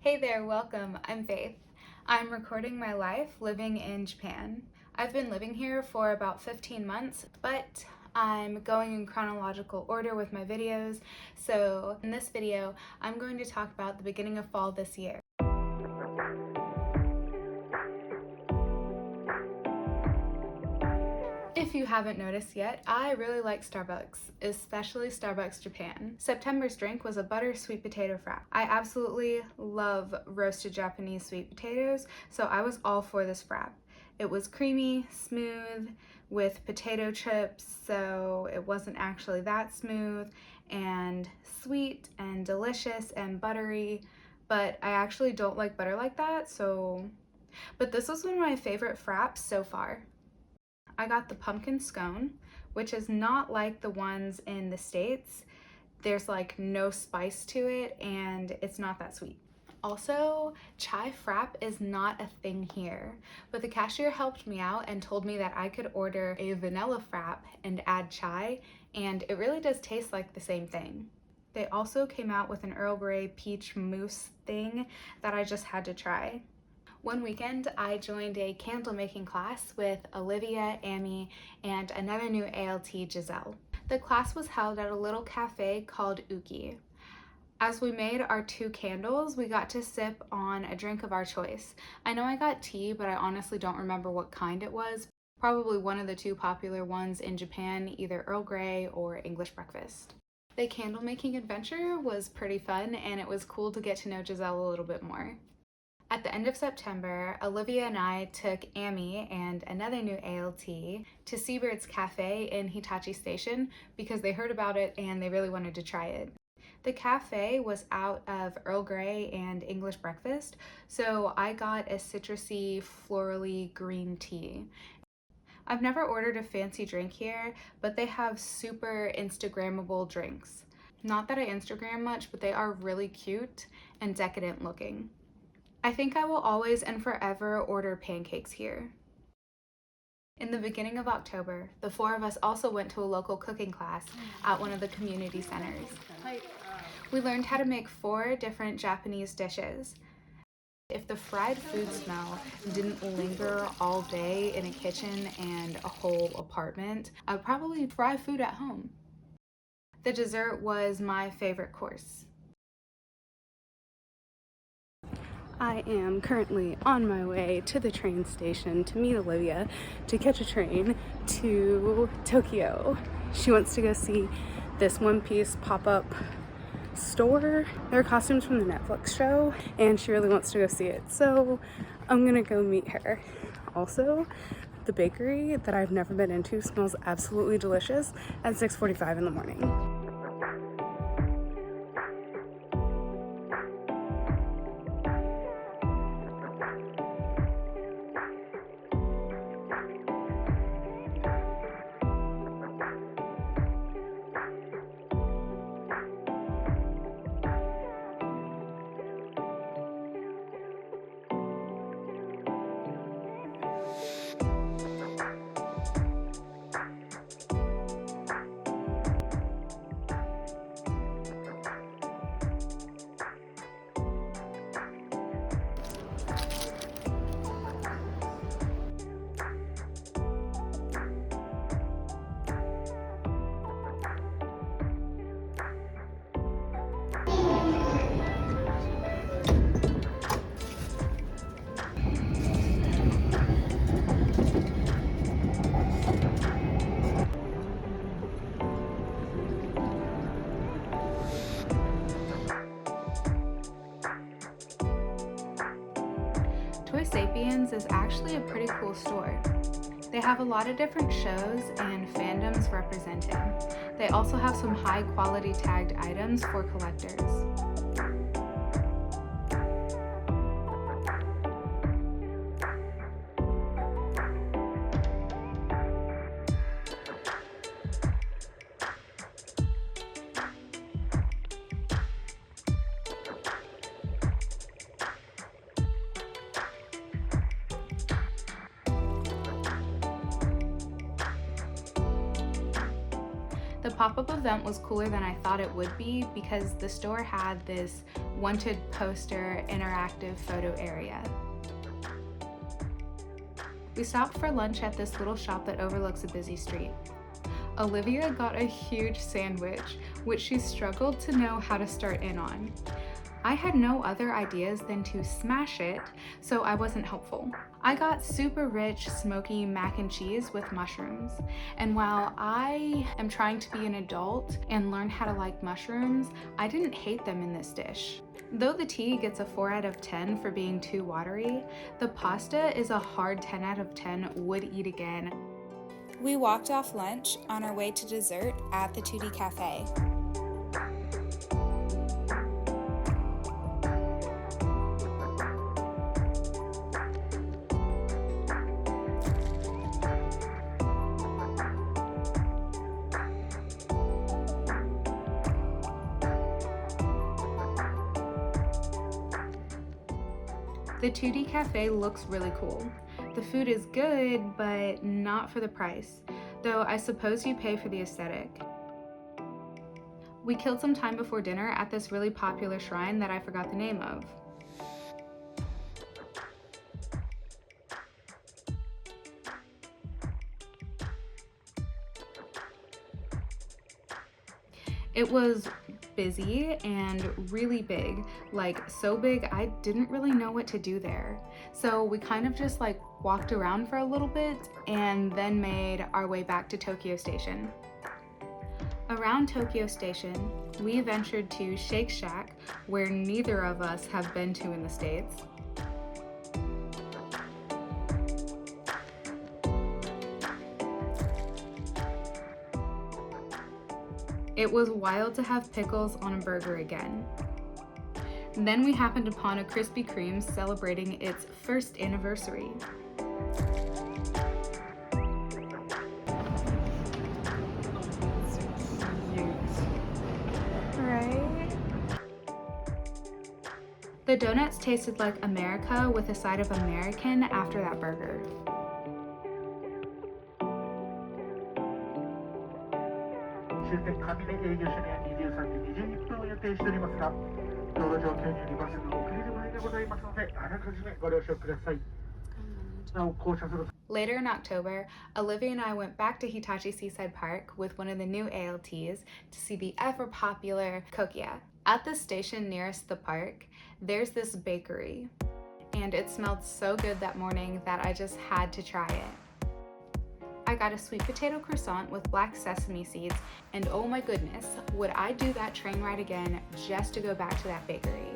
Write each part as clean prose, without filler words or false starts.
Hey there, welcome. I'm Faith. I'm recording my life living in Japan. I've been living here for about 15 months, but I'm going in chronological order with my videos. So in this video, I'm going to talk about the beginning of fall this year. If you haven't noticed yet, I really like Starbucks, especially Starbucks Japan. September's drink was a butter sweet potato frap. I absolutely love roasted Japanese sweet potatoes, so I was all for this frap. It was creamy, smooth, with potato chips, so it wasn't actually that smooth, and sweet and delicious and buttery, but I actually don't like butter like that, but this was one of my favorite fraps so far. I got the pumpkin scone, which is not like the ones in the States. There's like no spice to it and it's not that sweet. Also, chai frap is not a thing here, but the cashier helped me out and told me that I could order a vanilla frap and add chai, and it really does taste like the same thing. They also came out with an Earl Grey peach mousse thing that I just had to try. One weekend, I joined a candle making class with Olivia, Amy, and another new ALT, Giselle. The class was held at a little cafe called Uki. As we made our 2 candles, we got to sip on a drink of our choice. I know I got tea, but I honestly don't remember what kind it was. Probably one of the 2 popular ones in Japan, either Earl Grey or English breakfast. The candle making adventure was pretty fun, and it was cool to get to know Giselle a little bit more. At the end of September, Olivia and I took Amy and another new ALT to Seabird's Cafe in Hitachi Station because they heard about it and they really wanted to try it. The cafe was out of Earl Grey and English breakfast, so I got a citrusy, florally green tea. I've never ordered a fancy drink here, but they have super Instagrammable drinks. Not that I Instagram much, but they are really cute and decadent looking. I think I will always and forever order pancakes here. In the beginning of October, the 4 of us also went to a local cooking class at one of the community centers. We learned how to make 4 different Japanese dishes. If the fried food smell didn't linger all day in a kitchen and a whole apartment, I would probably fry food at home. The dessert was my favorite course. I am currently on my way to the train station to meet Olivia to catch a train to Tokyo. She wants to go see this One Piece pop-up store. There are costumes from the Netflix show and she really wants to go see it. So I'm gonna go meet her. Also, the bakery that I've never been into smells absolutely delicious at 6:45 in the morning. Toy Sapiens is actually a pretty cool store. They have a lot of different shows and fandoms represented. They also have some high quality tagged items for collectors. The pop-up event was cooler than I thought it would be because the store had this wanted poster interactive photo area. We stopped for lunch at this little shop that overlooks a busy street. Olivia got a huge sandwich, which she struggled to know how to start in on. I had no other ideas than to smash it, so I wasn't helpful. I got super rich, smoky mac and cheese with mushrooms, and while I am trying to be an adult and learn how to like mushrooms, I didn't hate them in this dish. Though the tea gets a 4 out of 10 for being too watery, the pasta is a hard 10 out of 10 would eat again. We walked off lunch on our way to dessert at the 2D Cafe. The 2D Cafe looks really cool. The food is good, but not for the price, though I suppose you pay for the aesthetic. We killed some time before dinner at this really popular shrine that I forgot the name of. It was busy and really big, like so big I didn't really know what to do there. So we kind of just like walked around for a little bit and then made our way back to Tokyo Station. Around Tokyo Station, we ventured to Shake Shack, where neither of us have been to in the States. It was wild to have pickles on a burger again. Then we happened upon a Krispy Kreme celebrating its first anniversary. Right? The donuts tasted like America with a side of American after that burger. Later in October, Olivia and I went back to Hitachi Seaside Park with one of the new ALTs to see the ever popular kochia. At the station nearest the park, there's this bakery, and it smelled so good that morning that I just had to try it. I got a sweet potato croissant with black sesame seeds, and oh my goodness, would I do that train ride again just to go back to that bakery.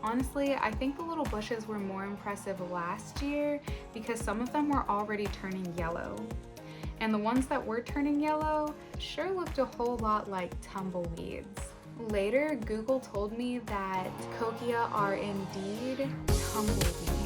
Honestly, I think the little bushes were more impressive last year because some of them were already turning yellow. And the ones that were turning yellow sure looked a whole lot like tumbleweeds. Later, Google told me that kochia are indeed tumbleweeds.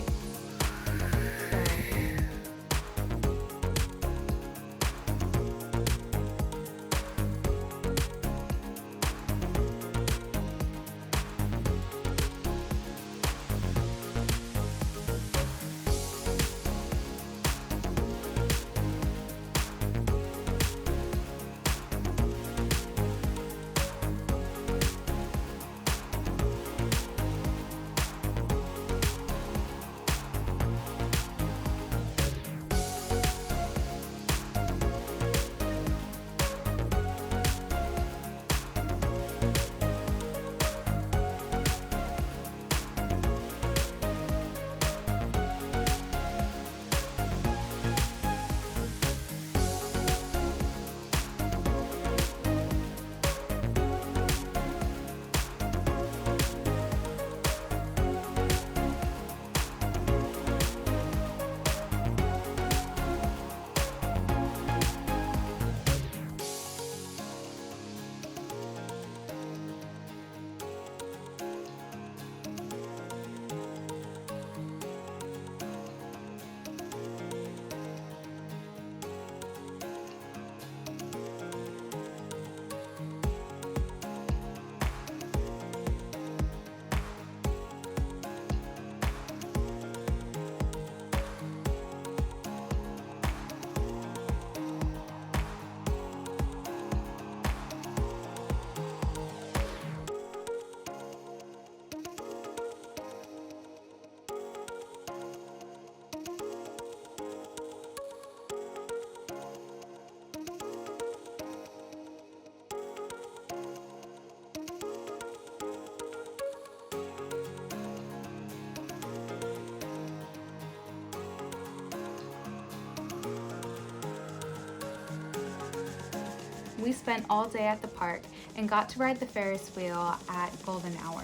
we spent all day at the park and got to ride the Ferris wheel at golden hour.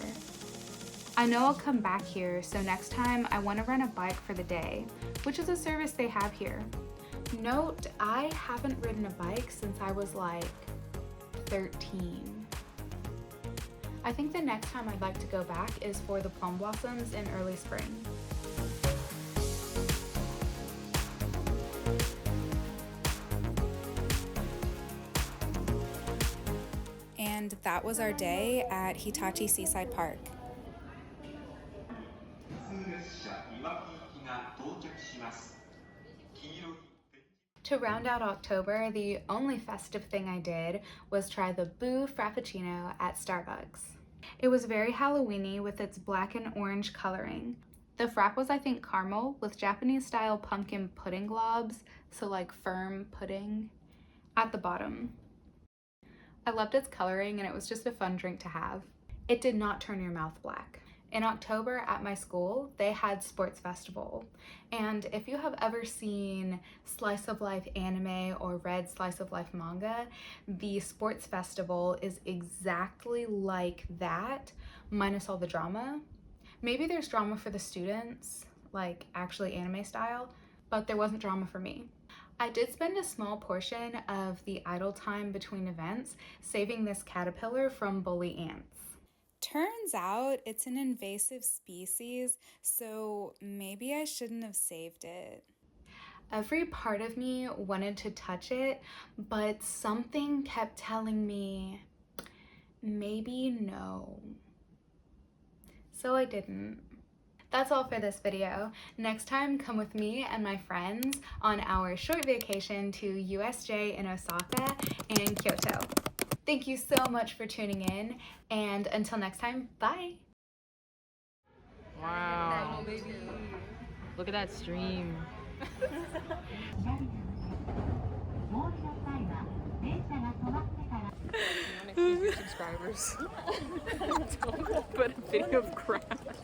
I know I'll come back here, so next time I want to rent a bike for the day, which is a service they have here. Note, I haven't ridden a bike since I was like 13. I think the next time I'd like to go back is for the plum blossoms in early spring. And that was our day at Hitachi Seaside Park. To round out October, the only festive thing I did was try the Boo Frappuccino at Starbucks. It was very Halloween-y with its black and orange coloring. The frap was, I think, caramel with Japanese-style pumpkin pudding globs, so like firm pudding, at the bottom. I loved its coloring and it was just a fun drink to have. It did not turn your mouth black. In October at my school, they had Sports Festival. And if you have ever seen Slice of Life anime or read Slice of Life manga, the Sports Festival is exactly like that, minus all the drama. Maybe there's drama for the students, like actually anime style, but there wasn't drama for me. I did spend a small portion of the idle time between events saving this caterpillar from bully ants. Turns out it's an invasive species, so maybe I shouldn't have saved it. Every part of me wanted to touch it, but something kept telling me, maybe no. So I didn't. That's all for this video. Next time, come with me and my friends on our short vacation to USJ in Osaka and Kyoto. Thank you so much for tuning in, and until next time, bye! Wow. Look at that stream. subscribers. Don't put a video of crap.